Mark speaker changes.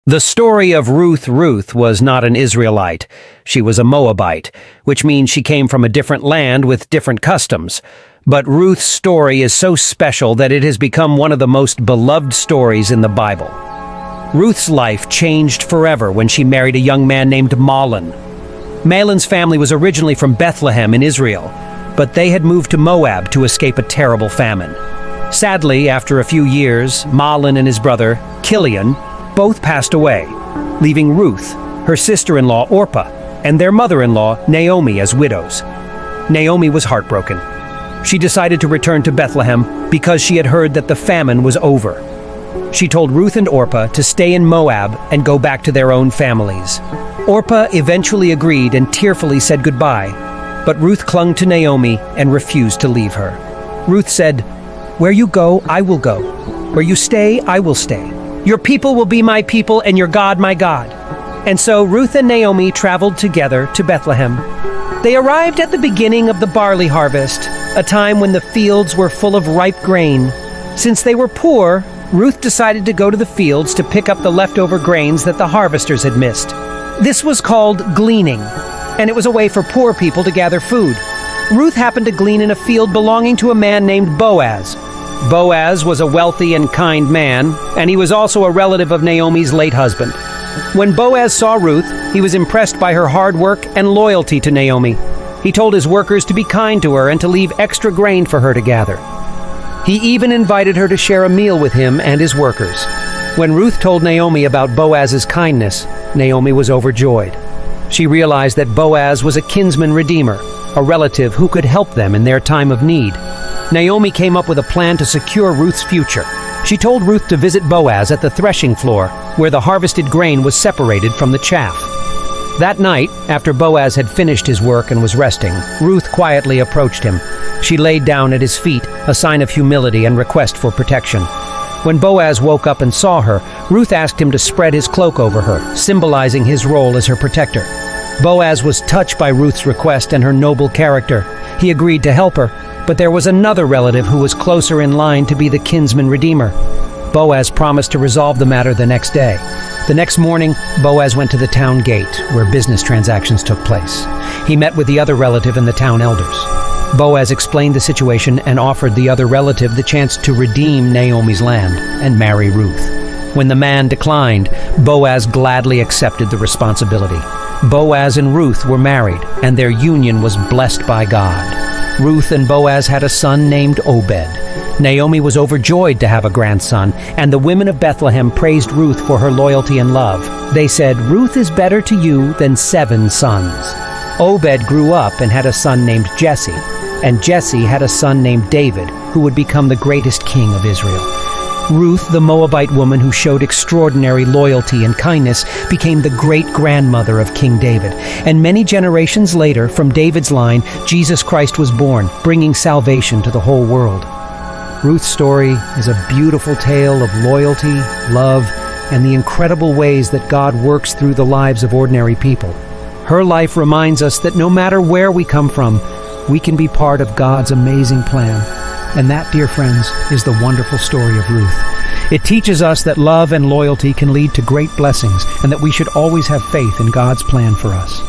Speaker 1: The story of Ruth was not an Israelite. She was a Moabite, which means she came from a different land with different customs. But Ruth's story is so special that it has become one of the most beloved stories in the Bible. Ruth's life changed forever when she married a young man named Mahlon. Mahlon's family was originally from Bethlehem in Israel, but they had moved to Moab to escape a terrible famine. Sadly, after a few years, Mahlon and his brother, Kilian, both passed away, leaving Ruth, her sister-in-law Orpah, and their mother-in-law Naomi as widows. Naomi was heartbroken. She decided to return to Bethlehem because she had heard that the famine was over. She told Ruth and Orpah to stay in Moab and go back to their own families. Orpah eventually agreed and tearfully said goodbye, but Ruth clung to Naomi and refused to leave her. Ruth said, "Where you go, I will go. Where you stay, I will stay. Your people will be my people and your God my God." And so Ruth and Naomi traveled together to Bethlehem. They arrived at the beginning of the barley harvest, a time when the fields were full of ripe grain. Since they were poor, Ruth decided to go to the fields to pick up the leftover grains that the harvesters had missed. This was called gleaning, and it was a way for poor people to gather food. Ruth happened to glean in a field belonging to a man named Boaz. Boaz was a wealthy and kind man, and he was also a relative of Naomi's late husband. When Boaz saw Ruth, he was impressed by her hard work and loyalty to Naomi. He told his workers to be kind to her and to leave extra grain for her to gather. He even invited her to share a meal with him and his workers. When Ruth told Naomi about Boaz's kindness, Naomi was overjoyed. She realized that Boaz was a kinsman redeemer, a relative who could help them in their time of need. Naomi came up with a plan to secure Ruth's future. She told Ruth to visit Boaz at the threshing floor, where the harvested grain was separated from the chaff. That night, after Boaz had finished his work and was resting, Ruth quietly approached him. She laid down at his feet, a sign of humility and request for protection. When Boaz woke up and saw her, Ruth asked him to spread his cloak over her, symbolizing his role as her protector. Boaz was touched by Ruth's request and her noble character. He agreed to help her, but there was another relative who was closer in line to be the kinsman redeemer. Boaz promised to resolve the matter the next day. The next morning, Boaz went to the town gate, where business transactions took place. He met with the other relative and the town elders. Boaz explained the situation and offered the other relative the chance to redeem Naomi's land and marry Ruth. When the man declined, Boaz gladly accepted the responsibility. Boaz and Ruth were married, and their union was blessed by God. Ruth and Boaz had a son named Obed. Naomi was overjoyed to have a grandson, and the women of Bethlehem praised Ruth for her loyalty and love. They said, "Ruth is better to you than 7 sons." Obed grew up and had a son named Jesse, and Jesse had a son named David, who would become the greatest king of Israel. Ruth, the Moabite woman who showed extraordinary loyalty and kindness, became the great-grandmother of King David. And many generations later, from David's line, Jesus Christ was born, bringing salvation to the whole world. Ruth's story is a beautiful tale of loyalty, love, and the incredible ways that God works through the lives of ordinary people. Her life reminds us that no matter where we come from, we can be part of God's amazing plan. And that, dear friends, is the wonderful story of Ruth. It teaches us that love and loyalty can lead to great blessings, and that we should always have faith in God's plan for us.